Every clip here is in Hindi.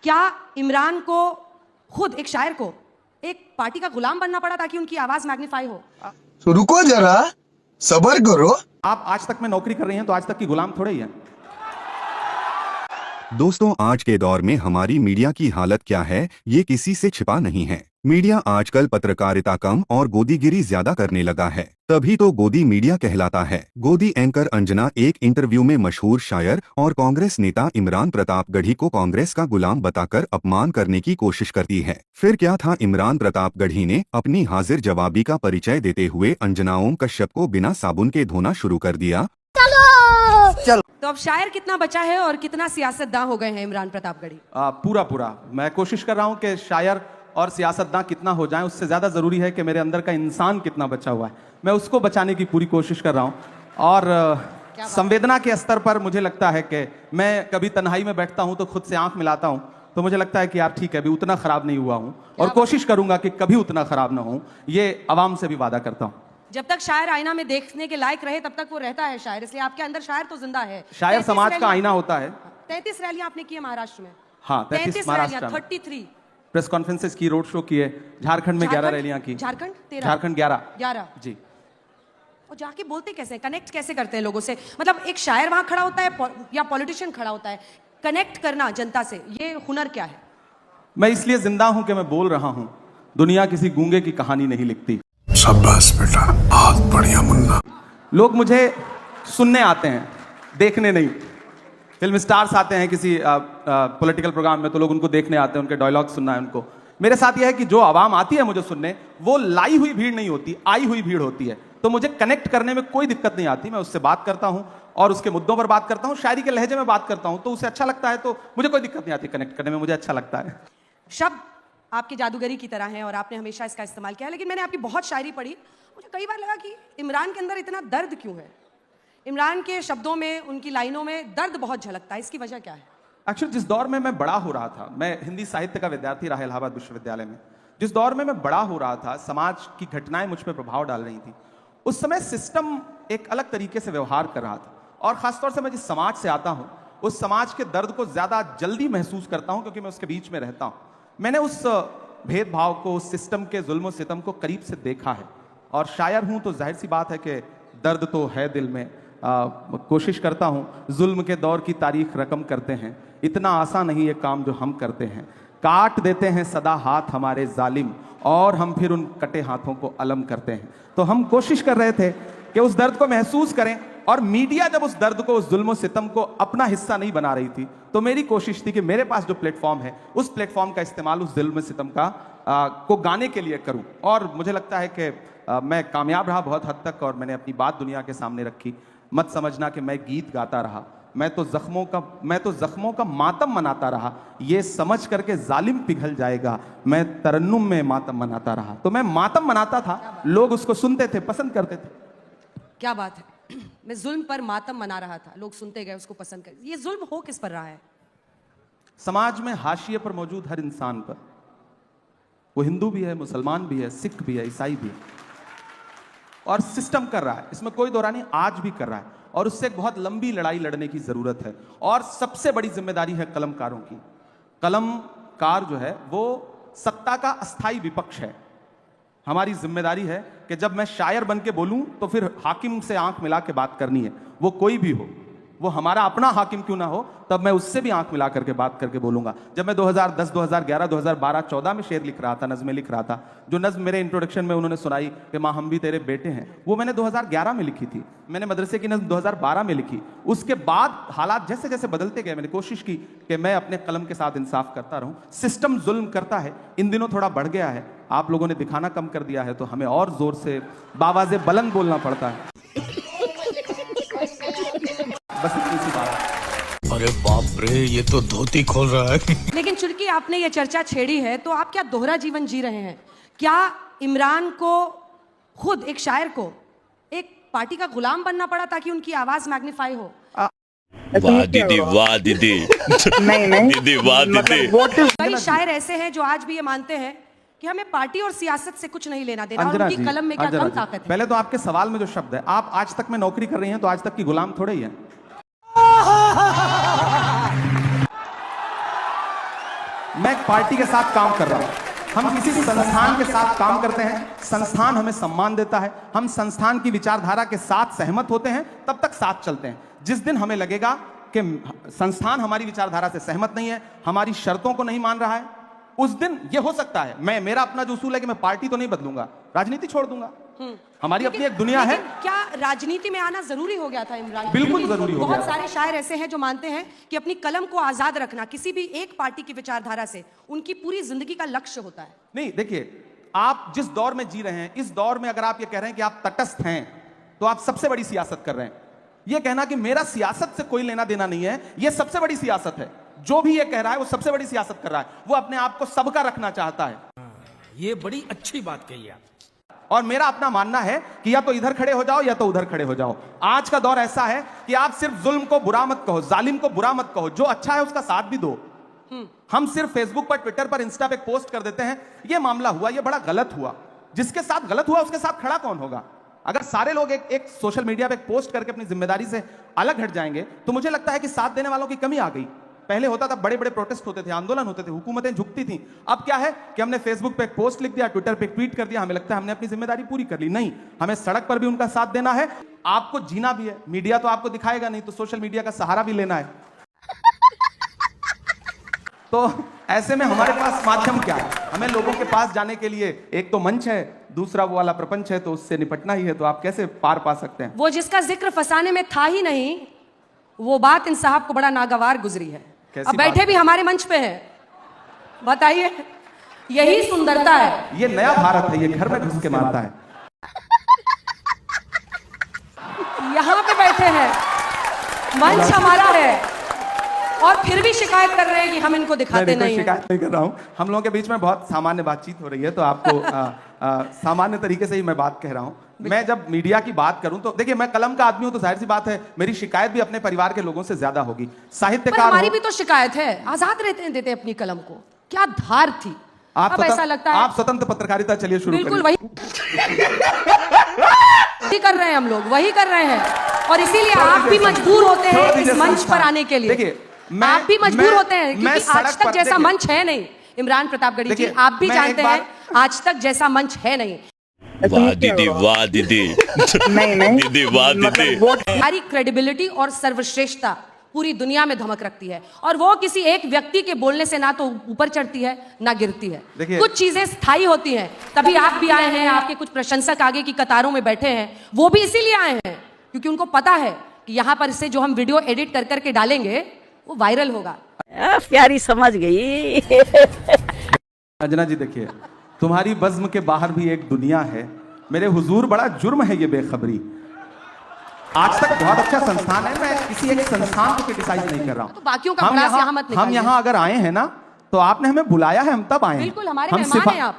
क्या इमरान को खुद एक शायर को एक पार्टी का गुलाम बनना पड़ा ताकि उनकी आवाज मैग्नीफाई हो? तो रुको जरा, सबर करो। आप आज तक में नौकरी कर रही हैं तो आज तक की गुलाम थोड़े ही हैं। दोस्तों, आज के दौर में हमारी मीडिया की हालत क्या है, ये किसी से छिपा नहीं है। मीडिया आजकल पत्रकारिता कम और गोदीगिरी ज्यादा करने लगा है, तभी तो गोदी मीडिया कहलाता है। गोदी एंकर अंजना एक इंटरव्यू में मशहूर शायर और कांग्रेस नेता इमरान प्रतापगढ़ी को कांग्रेस का गुलाम बताकर अपमान करने की कोशिश करती है। फिर क्या था, इमरान प्रतापगढ़ी ने अपनी हाजिर जवाबी का परिचय देते हुए अंजना ओम कश्यप को बिना साबुन के धोना शुरू कर दिया। तो अब शायर कितना बचा है और कितना सियासतदां हो गए हैं इमरान प्रतापगढ़ी? पूरा मैं कोशिश कर रहा हूं कि शायर और सियासतदां कितना हो जाएं, उससे ज्यादा जरूरी है कि मेरे अंदर का इंसान कितना बचा हुआ है, मैं उसको बचाने की पूरी कोशिश कर रहा हूं। और संवेदना के स्तर पर मुझे लगता है कि मैं कभी तन्हाई में बैठता हूं तो खुद से आंख मिलाता हूं तो मुझे लगता है कि यार ठीक है, अभी उतना खराब नहीं हुआ हूं और कोशिश करूंगा कि कभी उतना खराब ना हो। ये अवाम से भी वादा करता हूं। जब तक शायर आईना में देखने के लायक रहे तब तक वो रहता है शायर, इसलिए आपके अंदर शायर तो जिंदा है। शायर समाज का आईना होता है। 33 रैलियां आपने की है महाराष्ट्र में। हाँ, 33 महाराष्ट्र में 33 प्रेस कॉन्फ्रेंसेस की, रोड शो किए। झारखंड में 11 रैलियां की। झारखंड 13, झारखंड 11 जी। और जाके बोलते कैसे हैं, कनेक्ट कैसे करते हैं लोगों से? मतलब एक शायर वहां खड़ा होता है या पॉलिटिशियन खड़ा होता है, कनेक्ट करना जनता से, ये हुनर क्या है? मैं इसलिए जिंदा हूं कि मैं बोल रहा हूं। दुनिया किसी गूंगे की कहानी नहीं लिखती। शाबाश बेटा, बहुत बढ़िया मुन्ना। लोग मुझे सुनने आते हैं, देखने नहीं। फिल्म स्टार्स आते हैं किसी पॉलिटिकल प्रोग्राम में तो लोग उनको देखने आते हैं, उनके डायलॉग सुनना है उनको। मेरे साथ यह है कि जो आवाम आती है मुझे सुनने, वो लाई हुई भीड़ नहीं होती, आई हुई भीड़ होती है। तो मुझे कनेक्ट करने में कोई दिक्कत नहीं आती। मैं उससे बात करता हूं और उसके मुद्दों पर बात करता हूं, शायरी के लहजे में बात करता हूं, तो उसे अच्छा लगता है, तो मुझे कोई दिक्कत नहीं आती कनेक्ट करने में, मुझे अच्छा लगता है। शब्द आपकी जादूगरी की तरह है और आपने हमेशा इसका इस्तेमाल किया, लेकिन मैंने आपकी बहुत शायरी पढ़ी, मुझे कई बार लगा कि इमरान के अंदर इतना दर्द क्यों है? इमरान के शब्दों में, उनकी लाइनों में दर्द बहुत झलकता है, इसकी वजह क्या है? एक्चुअली जिस दौर में मैं बड़ा हो रहा था, मैं हिंदी साहित्य का विद्यार्थी रहा इलाहाबाद विश्वविद्यालय में, जिस दौर में मैं बड़ा हो रहा था, समाज की घटनाएं मुझ पर प्रभाव डाल रही थी, उस समय सिस्टम एक अलग तरीके से व्यवहार कर रहा था। और खासतौर से मैं जिस समाज से आता हूं, उस समाज के दर्द को ज्यादा जल्दी महसूस करता हूं क्योंकि मैं उसके बीच में रहता हूं। मैंने उस भेदभाव को, उस सिस्टम के जुल्म सितम को करीब से देखा है। और शायर हूं तो जाहिर सी बात है कि दर्द तो है दिल में। कोशिश करता हूं, जुल्म के दौर की तारीख रकम करते हैं, इतना आसान नहीं ये काम जो हम करते हैं। काट देते हैं सदा हाथ हमारे जालिम और हम फिर उन कटे हाथों को अलम करते हैं। तो हम कोशिश कर रहे थे कि उस दर्द को महसूस करें, और मीडिया जब उस दर्द को, उस जुल्म सितम को अपना हिस्सा नहीं बना रही थी, तो मेरी कोशिश थी कि मेरे पास जो प्लेटफॉर्म है, उस प्लेटफॉर्म का इस्तेमाल उस जुल्म सितम का को गाने के लिए करूं। और मुझे लगता है कि मैं कामयाब रहा बहुत हद तक, और मैंने अपनी बात दुनिया के सामने रखी। मत समझना कि मैं गीत गाता रहा, मैं तो जख्मों का मातम मनाता रहा। ये समझ करके जालिम पिघल जाएगा, मैं तरन्नुम में मातम मनाता रहा। तो मैं मातम मनाता था, लोग उसको सुनते थे, पसंद करते थे। क्या बात है। मैं जुल्म पर मातम मना रहा था, लोग सुनते गए, उसको पसंद कर। ये जुल्म हो किस पर रहा है? समाज में हाशिए पर मौजूद हर इंसान पर। वो हिंदू भी है, मुसलमान भी है, सिख भी है, ईसाई भी है, और सिस्टम कर रहा है, इसमें कोई दो राय नहीं, आज भी कर रहा है। और उससे एक बहुत लंबी लड़ाई लड़ने की जरूरत है। और सबसे बड़ी जिम्मेदारी है कलमकारों की। कलमकार जो है वो सत्ता का अस्थाई विपक्ष है। हमारी जिम्मेदारी है कि जब मैं शायर बन के बोलूं तो फिर हाकिम से आंख मिला के बात करनी है, वो कोई भी हो, वो हमारा अपना हाकिम क्यों ना हो, तब मैं उससे भी आंख मिला करके बात करके बोलूंगा। जब मैं 2010, 2011, 2012, 14 में शेर लिख रहा था, नज़में लिख रहा था, जो नज़्म मेरे इंट्रोडक्शन में उन्होंने सुनाई कि माँ हम भी तेरे बेटे हैं, वो मैंने 2011 में लिखी थी। मैंने मदरसे की नज़्म 2012 में लिखी। उसके बाद हालात जैसे जैसे बदलते गए, मैंने कोशिश की कि मैं अपने कलम के साथ इंसाफ करता रहूं। सिस्टम जुल्म करता है, इन दिनों थोड़ा बढ़ गया है, आप लोगों ने दिखाना कम कर दिया है, तो हमें और जोर से बावाज़े बुलंद बोलना पड़ता है। बस इतनी सी बात है। अरे बाप रे, ये तो धोती खोल रहा है। लेकिन चूंकि आपने ये चर्चा छेड़ी है, तो आप क्या दोहरा जीवन जी रहे हैं? क्या इमरान को खुद एक शायर को एक पार्टी का गुलाम बनना पड़ा ताकि उनकी आवाज मैग्नीफाई हो? वाह दीदी, वाह दीदी। नहीं दीदी, वाह दीदी। कई शायर ऐसे हैं जो आज भी ये मानते हैं कि हमें पार्टी और सियासत से कुछ नहीं लेना देना, और अंजना उनकी जी, कलम में क्या अंजना कम जी, ताकत है? पहले तो आपके सवाल में जो शब्द है, आप आज तक में नौकरी कर रही हैं तो आज तक की गुलाम थोड़े ही हैं। मैं एक पार्टी के साथ काम कर रहा हूं, हम किसी संस्थान के साथ काम करते हैं, संस्थान हमें सम्मान देता है, हम संस्थान की विचारधारा के साथ सहमत होते हैं, तब तक साथ चलते हैं। जिस दिन हमें लगेगा कि संस्थान हमारी विचारधारा से सहमत नहीं है, हमारी शर्तों को नहीं मान रहा है, उस दिन ये हो सकता है मेरा अपना जो उसूल है कि मैं पार्टी तो नहीं बदलूंगा, राजनीति छोड़ दूंगा। हमारी अपनी एक दुनिया है। क्या राजनीति में आना जरूरी हो गया था इमरान? बिल्कुल जरूरी हो गया। बहुत सारे शायर ऐसे हैं जो मानते हैं कि अपनी कलम को आजाद रखना किसी भी एक पार्टी की विचारधारा से उनकी पूरी जिंदगी का लक्ष्य होता है। नहीं, देखिए, आप जिस दौर में जी रहे हैं, इस दौर में अगर आप ये कह रहे हैं कि आप तटस्थ हैं, तो आप सबसे बड़ी सियासत कर रहे हैं। ये कहना कि मेरा सियासत से कोई लेना देना नहीं है, ये सबसे बड़ी सियासत है। जो भी ये कह रहा है वो सबसे बड़ी सियासत कर रहा है, वो अपने आप को सबका रखना चाहता है। ये बड़ी अच्छी बात कही आप। और मेरा अपना मानना है कि या तो इधर खड़े हो जाओ या तो उधर खड़े हो जाओ। आज का दौर ऐसा है कि आप सिर्फ जुल्म को बुरा मत कहो, जालिम को बुरा मत कहो, जो अच्छा है उसका साथ भी दो। हम सिर्फ फेसबुक पर, ट्विटर पर, इंस्टा पे पोस्ट कर देते हैं, ये मामला हुआ, ये बड़ा गलत हुआ। जिसके साथ गलत हुआ उसके साथ खड़ा कौन होगा? अगर सारे लोग एक सोशल मीडिया पे पोस्ट करके अपनी जिम्मेदारी से अलग हट जाएंगे, तो मुझे लगता है कि साथ देने वालों की कमी आ गई। पहले होता था, बड़े बड़े प्रोटेस्ट होते थे, आंदोलन होते थे, हुकूमतें झुकती थी। अब क्या है कि हमने फेसबुक पे एक पोस्ट लिख दिया, ट्विटर पे एक ट्वीट कर दिया, हमें लगता है हमने अपनी जिम्मेदारी पूरी कर ली। नहीं, हमें सड़क पर भी उनका साथ देना है, आपको जीना भी है। मीडिया तो आपको दिखाएगा नहीं, तो सोशल मीडिया का सहारा भी लेना है। तो ऐसे में हमारे पास माध्यम क्या है? हमें लोगों के पास जाने के लिए एक तो मंच है, दूसरा वो वाला प्रपंच है, तो उससे निपटना ही है। तो आप कैसे पार पा सकते हैं? वो जिसका जिक्र फसाने में था ही नहीं, वो बात इन साहब को बड़ा नागवार गुजरी है। अब बैठे भी हमारे मंच पे हैं, बताइए, यही सुंदरता है। ये नया भारत है, ये घर में घुस के मारता है। यहाँ पे बैठे हैं, मंच हमारा है, और फिर भी शिकायत कर रहे हैं कि हम इनको दिखाते नहीं हैं। शिकायत नहीं कर रहा हूं, हम लोगों के बीच में बहुत सामान्य बातचीत हो रही है, तो आपको सामान्य तरीके से ही मैं बात कह रहा हूं। मैं जब मीडिया की बात करूं तो देखिए, मैं कलम का आदमी हूं, तो जाहिर सी बात है मेरी शिकायत भी अपने परिवार के लोगों से ज्यादा होगी। साहित्यकार हमारी भी तो शिकायत है, आजाद रहते देते अपनी कलम को, क्या धार थी। अब ऐसा लगता है आप स्वतंत्र पत्रकारिता चलिए शुरू बिल्कुल वही कर रहे हैं हम लोग, वही कर रहे हैं, और इसीलिए आप भी मजबूर होते हैं इस मंच पर आने के लिए। देखिए, आप भी मजबूर होते हैं, क्योंकि आज तक जैसा मंच है नहीं। इमरान प्रतापगढ़ी जी, आप भी जानते हैं आज तक जैसा मंच है नहीं। वाह दीदी, वाह दीदी। नहीं दीदी, वाह दीदी। हमारी क्रेडिबिलिटी और सर्वश्रेष्ठता पूरी दुनिया में धमक रखती है, और वो किसी एक व्यक्ति के बोलने से ना तो ऊपर चढ़ती है ना गिरती है। कुछ चीजें स्थायी होती हैं। तभी आप भी आए हैं, आपके कुछ प्रशंसक आगे की कतारों में बैठे हैं, वो भी इसीलिए आए हैं क्योंकि उनको पता है कि यहाँ पर से जो हम वीडियो एडिट कर करके डालेंगे वो वायरल होगा। प्यारी समझ गई। अंजना जी, देखिए, तुम्हारी बज़्म के बाहर भी एक दुनिया है। मेरे हुजूर, बड़ा जुर्म है ये बेखबरी। आज तक बहुत अच्छा संस्थान है, मैं किसी एक संस्थान को क्रिटिसाइज नहीं कर रहा हूं। तो बाकियों का भड़ास यहाँ मत निकालिए। हम यहाँ अगर आए हैं ना, तो आपने हमें बुलाया है, हम तब आए हैं। बिल्कुल, हमारे मेहमान हैं आप।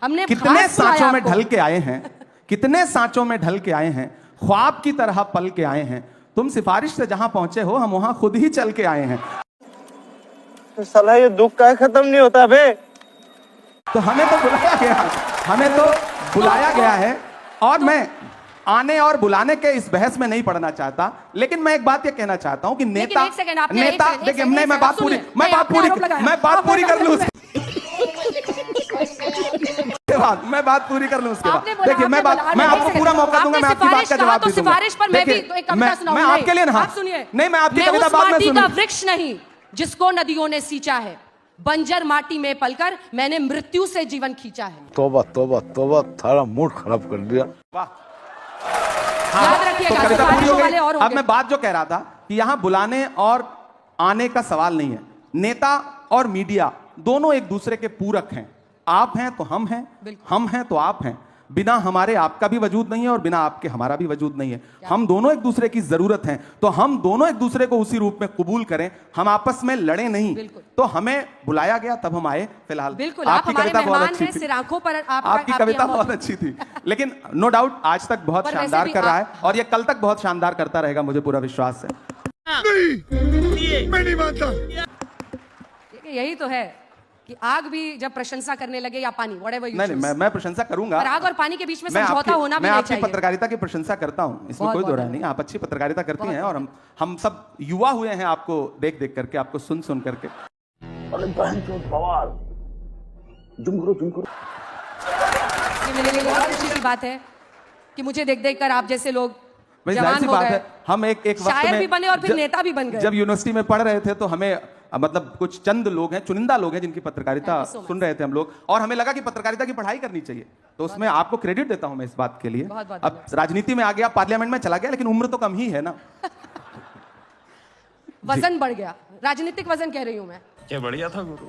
हमने कितने सांचों में ढल के आए हैं, कितने सांचों में ढल के आए हैं, ख्वाब की तरह पल के आए हैं। तुम सिफारिश से जहां पहुंचे हो, हम वहां खुद ही चल के आए हैं। तो साला ये दुख का खत्म नहीं होता बे। तो हमें तो बुलाया गया, हमें तो बुलाया गया है, और मैं आने और बुलाने के इस बहस में नहीं पड़ना चाहता। लेकिन मैं एक बात ये कहना चाहता हूं कि नेता देखिए, मैं बात पूरी कर लूं मैं बात पूरी कर लूं उसके बाद। देखिए, मैं आपको पूरा मौका दूंगा, मैं आपकी बात का जवाब दूंगा। सिफारिश पर मैं भी एक कविता सुनाऊंगा। मैं आपके लिए ना, सुनिए, नहीं, मैं आपकी कविता बाद में सुनूंगा। वृक्ष नहीं जिसको नदियों ने सींचा है, बंजर माटी में पलकर मैंने मृत्यु से जीवन खींचा है। तौबा तौबा तौबा, थारा मूड खराब कर दिया। वाह, याद रखिएगा, कविता पूरी हो गई। और अब मैं बात जो कह रहा था कि यहां बुलाने और आने का सवाल नहीं है। नेता और मीडिया दोनों एक दूसरे के पूरक हैं। आप हैं तो हम हैं, हम हैं तो आप हैं। बिना हमारे आपका भी वजूद नहीं है, और बिना आपके हमारा भी वजूद नहीं है। हम दोनों एक दूसरे की जरूरत हैं, तो हम दोनों एक दूसरे को उसी रूप में कबूल करें। हम आपस में लड़े नहीं। तो हमें बुलाया गया, तब हम आए। फिलहाल बिल्कुल, आपकी कविता बहुत अच्छी थी, आंखों पर आपकी कविता बहुत अच्छी थी। लेकिन नो डाउट आज तक बहुत शानदार कर रहा है, और ये कल तक बहुत शानदार करता रहेगा, मुझे पूरा विश्वास है। मैं नहीं मानता। यही तो है कि आग भी जब प्रशंसा करने लगे, या पानी, whatever you choose। नहीं, मैं प्रशंसा करूंगा। आग और पानी के बीच में समझौता होना भी नहीं चाहिए। मैं आपकी पत्रकारिता की प्रशंसा करता हूं, इसमें कोई दो राय नहीं। आप अच्छी पत्रकारिता करती हैं, और हम सब युवा हुए हैं आपको देख देख करके, आपको सुन सुन करके। अरे बहन चोद बवाल जुम करो ये मेरे लिए बहुत खुशी की बात है कि मुझे देख देख कर आप जैसे लोग भाई जाहिर जवान सी हो बात गए, है, हम एक वक्त शायर में भी बने और फिर नेता भी बन गए। जब यूनिवर्सिटी में पढ़ रहे थे तो हमें मतलब कुछ चंद लोग हैं, चुनिंदा लोग हैं जिनकी पत्रकारिता Thank you so much. सुन रहे थे हम लोग, और हमें लगा कि पत्रकारिता की पढ़ाई करनी चाहिए, तो उसमें आपको क्रेडिट देता हूं मैं इस बात के लिए। बहुत बहुत अब राजनीति में आ गया, पार्लियामेंट में चला गया, लेकिन उम्र तो कम ही है ना। वजन बढ़ गया, राजनीतिक वजन कह रही हूं मैं। क्या बढ़िया था गुरु।